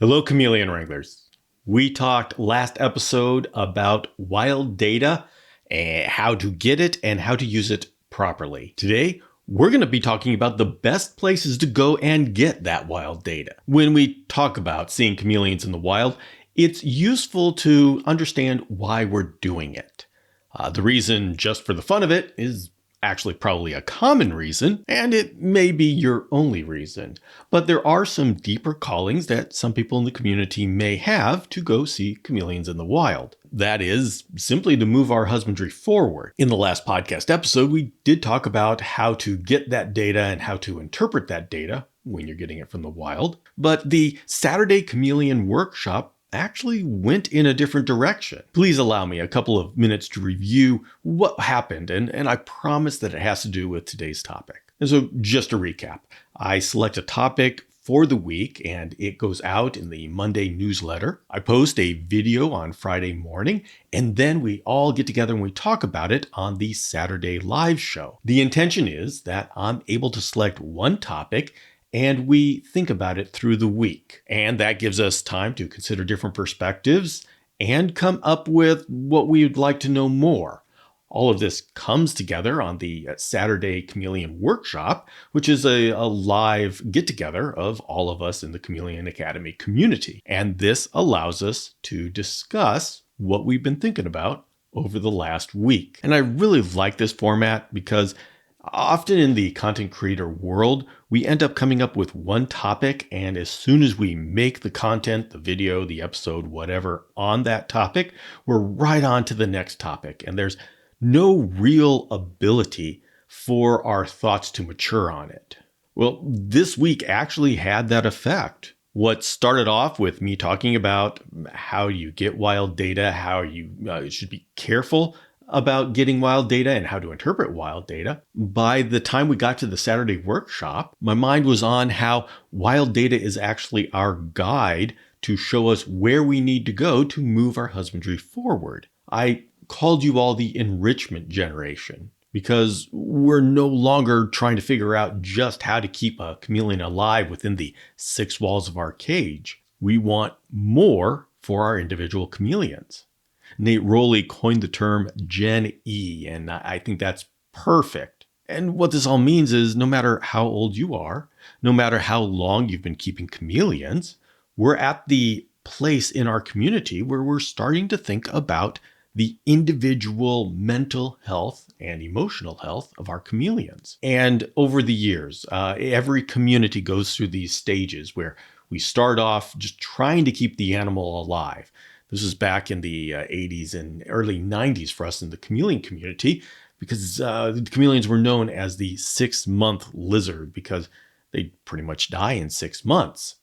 Hello, chameleon wranglers. We talked last episode about wild data and how to get it and how to use it properly. Today, we're going to be talking about the best places to go and get that wild data. When we talk about seeing chameleons in the wild, it's useful to understand why we're doing it. The reason, just for the fun of it, is actually probably a common reason, and it may be your only reason. But there are some deeper callings that some people in the community may have to go see chameleons in the wild. That is simply to move our husbandry forward. In the last podcast episode, we did talk about how to get that data and how to interpret that data when you're getting it from the wild. But the Saturday Chameleon Workshop actually went in a different direction. Please allow me a couple of minutes to review what happened, and I promise that it has to do with today's topic. And so just to recap, I select a topic for the week and it goes out in the Monday newsletter. I post a video on Friday morning, and then we all get together and we talk about it on the Saturday live show. The intention is that I'm able to select one topic and we think about it through the week. And that gives us time to consider different perspectives and come up with what we would like to know more. All of this comes together on the Saturday Chameleon Workshop, which is a live get-together of all of us in the Chameleon Academy community. And this allows us to discuss what we've been thinking about over the last week. And I really like this format because often in the content creator world, we end up coming up with one topic, and as soon as we make the content, the video, the episode, whatever, on that topic, we're right on to the next topic. And there's no real ability for our thoughts to mature on it. Well, this week actually had that effect. What started off with me talking about how you get wild data, how you should be careful about getting wild data and how to interpret wild data. By the time we got to the Saturday workshop, my mind was on how wild data is actually our guide to show us where we need to go to move our husbandry forward. I called you all the enrichment generation because we're no longer trying to figure out just how to keep a chameleon alive within the 6 walls of our cage. We want more for our individual chameleons. Nate Rowley coined the term Gen E, and I think that's perfect. And what this all means is no matter how old you are, no matter how long you've been keeping chameleons, we're at the place in our community where we're starting to think about the individual mental health and emotional health of our chameleons. And over the years, every community goes through these stages where we start off just trying to keep the animal alive. This was back in the 80s and early 90s for us in the chameleon community, because the chameleons were known as the 6-month lizard because they pretty much die in 6 months.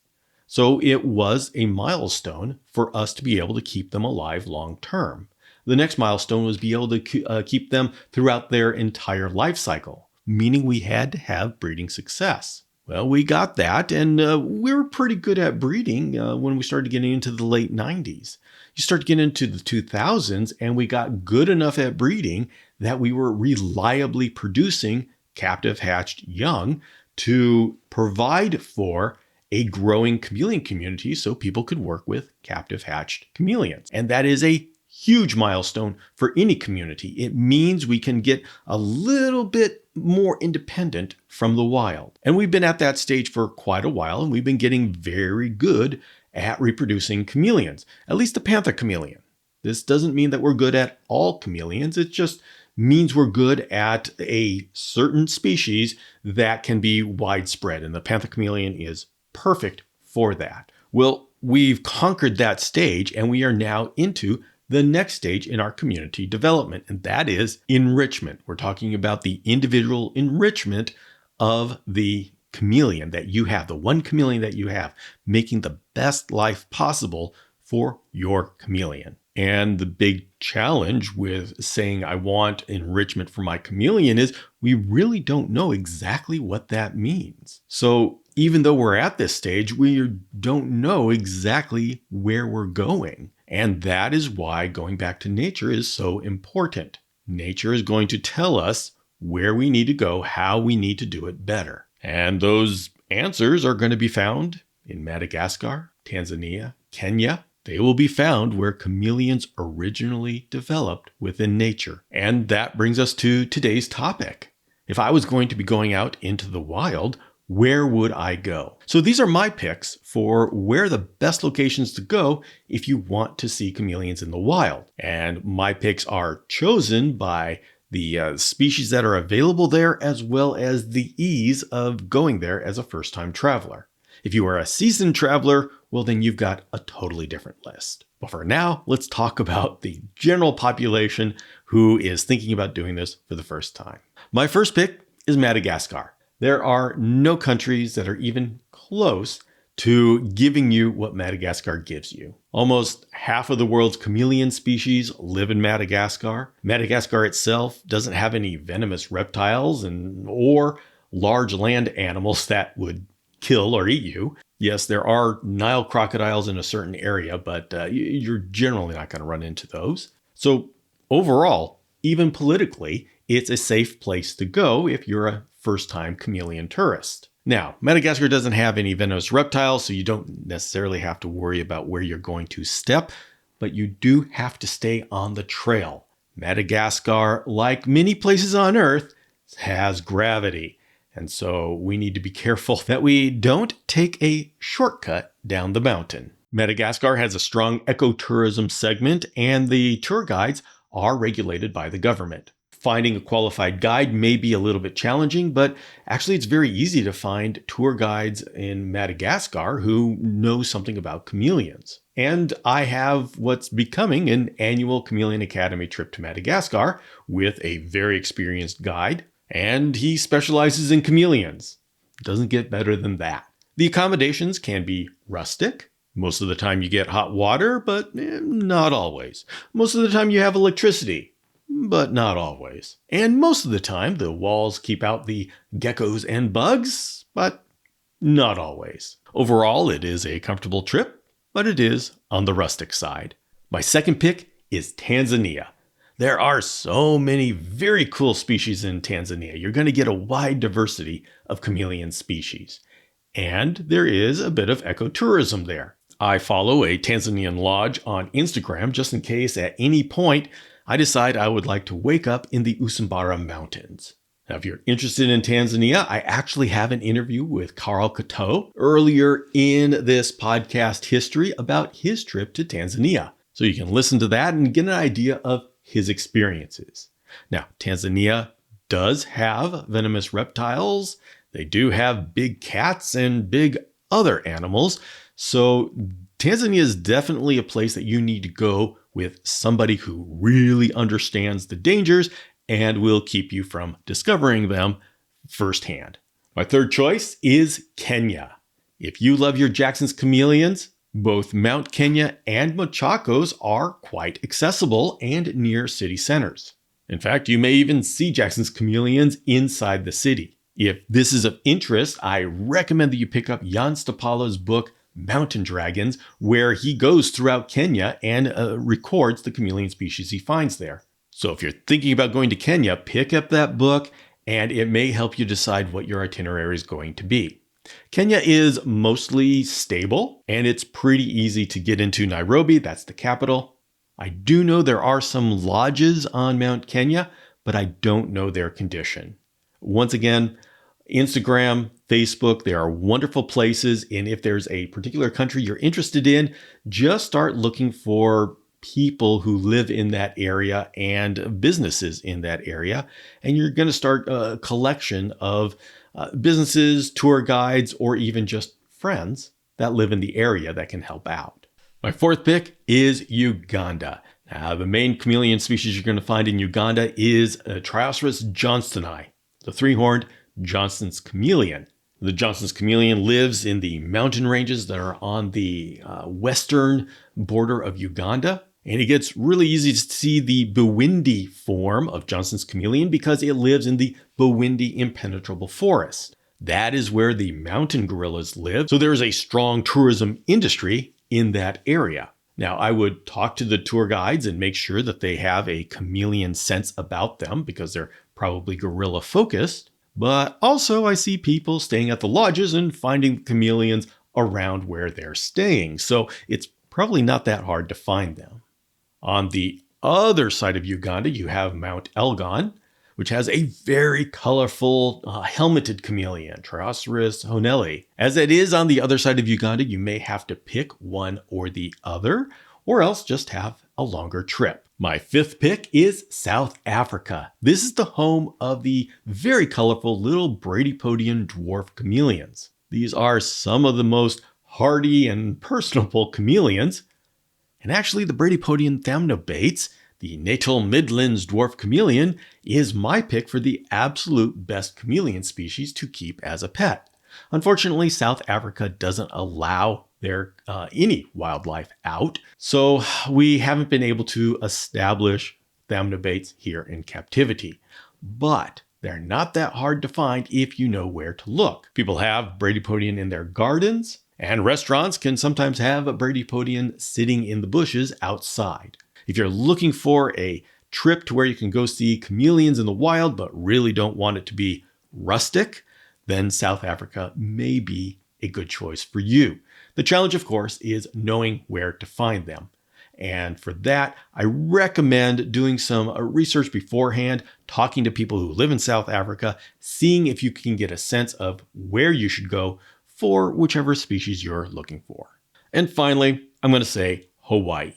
So it was a milestone for us to be able to keep them alive long term. The next milestone was be able to keep them throughout their entire life cycle, meaning we had to have breeding success. Well, we got that, and we were pretty good at breeding when we started getting into the late 90s. You start getting into the 2000s, and we got good enough at breeding that we were reliably producing captive hatched young to provide for a growing chameleon community so people could work with captive hatched chameleons. And that is a huge milestone for any community. It means we can get a little bit more independent from the wild. And we've been at that stage for quite a while, and we've been getting very good at reproducing chameleons, at least the panther chameleon. This doesn't mean that we're good at all chameleons. It just means we're good at a certain species that can be widespread, and the panther chameleon is perfect for that. Well, we've conquered that stage, and we are now into the next stage in our community development, and that is enrichment. We're talking about the individual enrichment of the chameleon that you have, the one chameleon that you have, making the best life possible for your chameleon. And the big challenge with saying I want enrichment for my chameleon is we really don't know exactly what that means. So even though we're at this stage, we don't know exactly where we're going. And that is why going back to nature is so important. Nature is going to tell us where we need to go, how we need to do it better. And those answers are going to be found in Madagascar, Tanzania, Kenya. They will be found where chameleons originally developed within nature. And that brings us to today's topic. If I was going to be going out into the wild, where would I go? So these are my picks for where the best locations to go if you want to see chameleons in the wild. And my picks are chosen by the species that are available there, as well as the ease of going there as a first-time traveler. If you are a seasoned traveler, well, then you've got a totally different list. But for now, let's talk about the general population who is thinking about doing this for the first time. My first pick is Madagascar. There are no countries that are even close to giving you what Madagascar gives you. Almost half of the world's chameleon species live in Madagascar. Madagascar itself doesn't have any venomous reptiles or large land animals that would kill or eat you. Yes, there are Nile crocodiles in a certain area, but you're generally not going to run into those. So overall, even politically, it's a safe place to go if you're a first-time chameleon tourist. Now, Madagascar doesn't have any venomous reptiles, so you don't necessarily have to worry about where you're going to step, but you do have to stay on the trail. Madagascar, like many places on Earth, has gravity. And so we need to be careful that we don't take a shortcut down the mountain. Madagascar has a strong ecotourism segment, and the tour guides are regulated by the government. Finding a qualified guide may be a little bit challenging, but actually it's very easy to find tour guides in Madagascar who know something about chameleons. And I have what's becoming an annual Chameleon Academy trip to Madagascar with a very experienced guide, and he specializes in chameleons. Doesn't get better than that. The accommodations can be rustic. Most of the time you get hot water, but not always. Most of the time you have electricity, but not always. And most of the time the walls keep out the geckos and bugs, but not always. Overall, it is a comfortable trip, but it is on the rustic side. My second pick is Tanzania. There are so many very cool species in Tanzania. You're going to get a wide diversity of chameleon species. And there is a bit of ecotourism there. I follow a Tanzanian lodge on Instagram just in case at any point I decide I would like to wake up in the Usambara Mountains. Now, if you're interested in Tanzania, I actually have an interview with Carl Kato earlier in this podcast history about his trip to Tanzania. So you can listen to that and get an idea of his experiences. Now, Tanzania does have venomous reptiles. They do have big cats and big other animals. So Tanzania is definitely a place that you need to go with somebody who really understands the dangers and will keep you from discovering them firsthand. My third choice is Kenya. If you love your Jackson's chameleons, both Mount Kenya and Machakos are quite accessible and near city centers. In fact, you may even see Jackson's chameleons inside the city. If this is of interest, I recommend that you pick up Jan Stapala's book, Mountain Dragons, where he goes throughout Kenya and records the chameleon species he finds there. So if you're thinking about going to Kenya, pick up that book and it may help you decide what your itinerary is going to be. Kenya is mostly stable and it's pretty easy to get into Nairobi, that's the capital. I do know there are some lodges on Mount Kenya, but I don't know their condition. Once again, Instagram, Facebook, they are wonderful places. And if there's a particular country you're interested in, just start looking for people who live in that area and businesses in that area. And you're going to start a collection of businesses, tour guides, or even just friends that live in the area that can help out. My fourth pick is Uganda. Now, the main chameleon species you're going to find in Uganda is Trioceras johnstoni, the three-horned Johnston's chameleon. The Johnston's chameleon lives in the mountain ranges that are on the western border of Uganda. And it gets really easy to see the Bwindi form of Johnston's chameleon because it lives in the Bwindi impenetrable forest. That is where the mountain gorillas live. So there is a strong tourism industry in that area. Now, I would talk to the tour guides and make sure that they have a chameleon sense about them because they're probably gorilla focused. But also I see people staying at the lodges and finding chameleons around where they're staying, so it's probably not that hard to find them. On the other side of Uganda, you have Mount Elgon, which has a very colorful helmeted chameleon, Trioceras honelli. As it is on the other side of Uganda, you may have to pick one or the other, or else just have a longer trip. My fifth pick is South Africa. This is the home of the very colorful little Bradypodian dwarf chameleons. These are some of the most hardy and personable chameleons. And actually, the Bradypodian thamnobates, the Natal Midlands dwarf chameleon, is my pick for the absolute best chameleon species to keep as a pet. Unfortunately, South Africa doesn't allow any wildlife out, so we haven't been able to establish thamnobates here in captivity. But they're not that hard to find if you know where to look. People have Bradypodian in their gardens, and restaurants can sometimes have a Bradypodian sitting in the bushes outside. If you're looking for a trip to where you can go see chameleons in the wild but really don't want it to be rustic, then South Africa may be a good choice for you. The challenge, of course, is knowing where to find them. And for that, I recommend doing some research beforehand, talking to people who live in South Africa, seeing if you can get a sense of where you should go for whichever species you're looking for. And finally, I'm going to say Hawaii.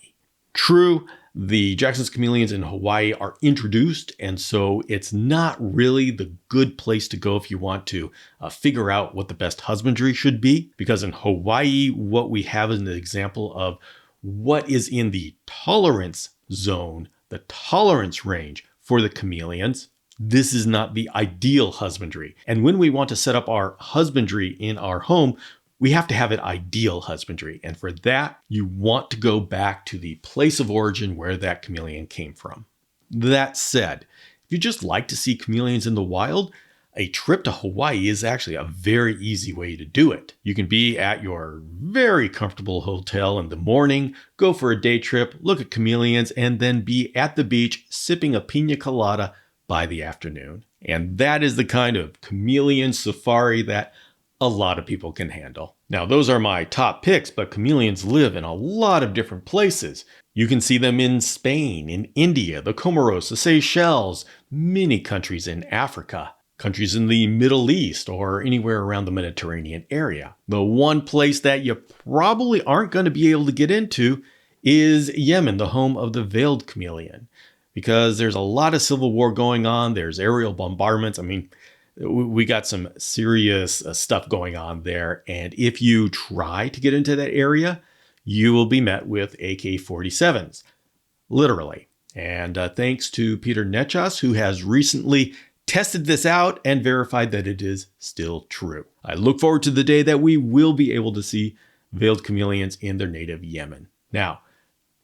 True, the Jackson's chameleons in Hawaii are introduced, and so it's not really the good place to go if you want to figure out what the best husbandry should be, because in Hawaii, what we have is an example of what is in the tolerance zone, the tolerance range for the chameleons. This is not the ideal husbandry. And when we want to set up our husbandry in our home, we have to have it ideal husbandry. And for that, you want to go back to the place of origin where that chameleon came from. That said, if you just like to see chameleons in the wild, a trip to Hawaii is actually a very easy way to do it. You can be at your very comfortable hotel in the morning, go for a day trip, look at chameleons, and then be at the beach sipping a pina colada by the afternoon. And that is the kind of chameleon safari that a lot of people can handle. Now, those are my top picks, but chameleons live in a lot of different places. You can see them in Spain, in India, the Comoros, the Seychelles, many countries in Africa, countries in the Middle East, or anywhere around the Mediterranean area. The one place that you probably aren't going to be able to get into is Yemen, the home of the veiled chameleon, because there's a lot of civil war going on. There's aerial bombardments. I mean, we got some serious stuff going on there. And if you try to get into that area, you will be met with AK-47s, literally. And thanks to Peter Nechas, who has recently tested this out and verified that it is still true. I look forward to the day that we will be able to see veiled chameleons in their native Yemen. Now,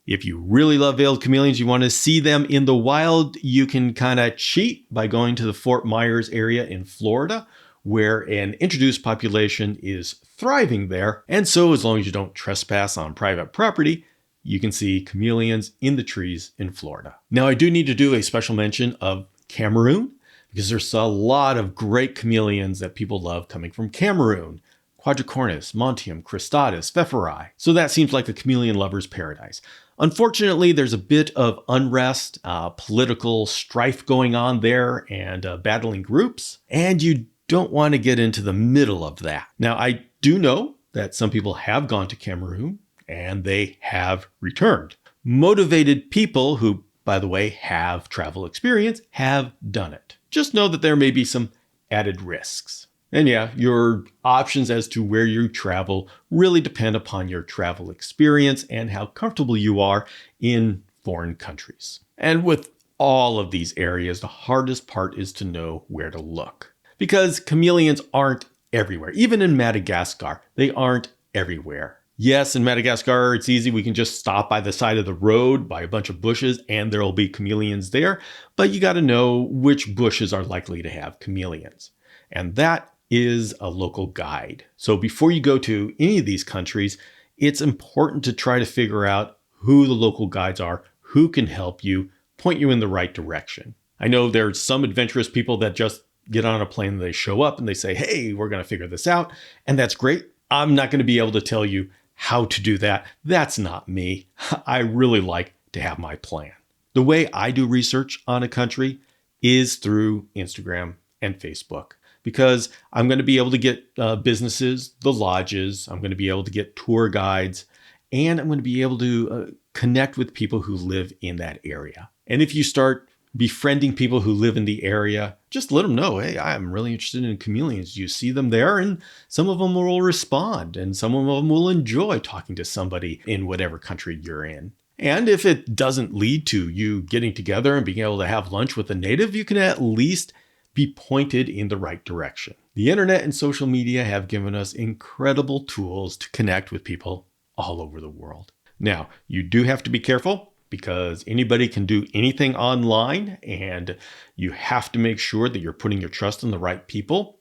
if you really love veiled chameleons, you want to see them in the wild, you can kind of cheat by going to the Fort Myers area in Florida, where an introduced population is thriving there. And so as long as you don't trespass on private property, you can see chameleons in the trees in Florida. Now, I do need to do a special mention of Cameroon, because there's a lot of great chameleons that people love coming from Cameroon. Quadricornis, Montium, Cristatus, Pfefferi. So that seems like a chameleon lover's paradise. Unfortunately, there's a bit of unrest, political strife going on there, and battling groups, and you don't want to get into the middle of that. Now, I do know that some people have gone to Cameroon, and they have returned. Motivated people who, by the way, have travel experience, have done it. Just know that there may be some added risks. And yeah, your options as to where you travel really depend upon your travel experience and how comfortable you are in foreign countries. And with all of these areas, the hardest part is to know where to look. Because chameleons aren't everywhere. Even in Madagascar, they aren't everywhere. Yes, in Madagascar, it's easy. We can just stop by the side of the road by a bunch of bushes and there'll be chameleons there. But you got to know which bushes are likely to have chameleons. And that is a local guide. So before you go to any of these countries, it's important to try to figure out who the local guides are, who can help you, point you in the right direction. I know there's some adventurous people that just get on a plane and they show up and they say, hey, we're going to figure this out. And that's great. I'm not going to be able to tell you how to do that. That's not me. I really like to have my plan. The way I do research on a country is through Instagram and Facebook, because I'm going to be able to get businesses, the lodges, I'm going to be able to get tour guides, and I'm going to be able to connect with people who live in that area. And if you start befriending people who live in the area, just let them know, hey, I'm really interested in chameleons. You see them there, and some of them will respond, and some of them will enjoy talking to somebody in whatever country you're in. And if it doesn't lead to you getting together and being able to have lunch with a native, you can at least be pointed in the right direction. The internet and social media have given us incredible tools to connect with people all over the world. Now, you do have to be careful, because anybody can do anything online, and you have to make sure that you're putting your trust in the right people.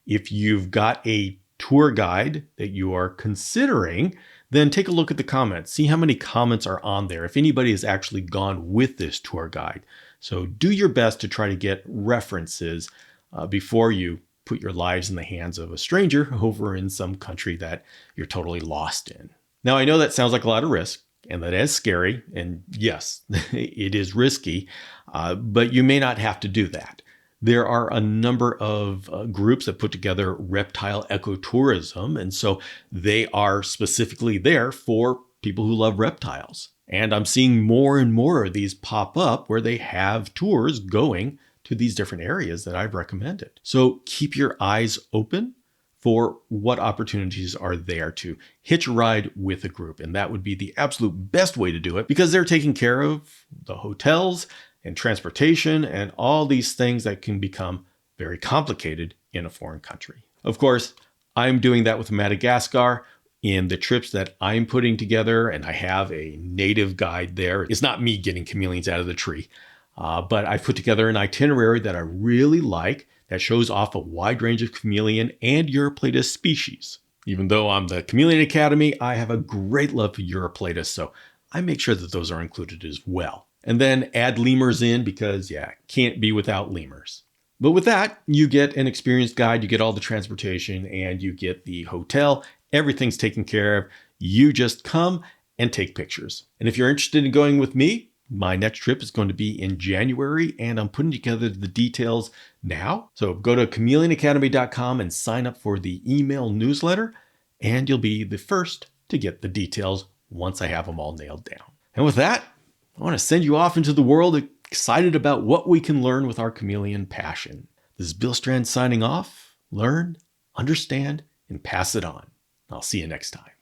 If you've got a tour guide that you are considering, then take a look at the comments. See how many comments are on there, if anybody has actually gone with this tour guide. So do your best to try to get references before you put your lives in the hands of a stranger over in some country that you're totally lost in. Now, I know that sounds like a lot of risk, and that is scary. And yes, it is risky, but you may not have to do that. There are a number of groups that put together reptile ecotourism. And so they are specifically there for people who love reptiles. And I'm seeing more and more of these pop up where they have tours going to these different areas that I've recommended. So keep your eyes open for what opportunities are there to hitch a ride with a group. And that would be the absolute best way to do it, because they're taking care of the hotels and transportation and all these things that can become very complicated in a foreign country. Of course, I'm doing that with Madagascar in the trips that I'm putting together, and I have a native guide there. It's not me getting chameleons out of the tree, but I've put together an itinerary that I really like that shows off a wide range of chameleon and Eurypletus species. Even though I'm the Chameleon Academy, I have a great love for Eurypletus, so I make sure that those are included as well. And then add lemurs in, because can't be without lemurs. But with that, you get an experienced guide, you get all the transportation, and you get the hotel. Everything's taken care of. You just come and take pictures. And if you're interested in going with me, my next trip is going to be in January, and I'm putting together the details now. So go to chameleonacademy.com and sign up for the email newsletter, and you'll be the first to get the details once I have them all nailed down. And with that, I want to send you off into the world excited about what we can learn with our chameleon passion. This is Bill Strand signing off. Learn, understand, and pass it on. I'll see you next time.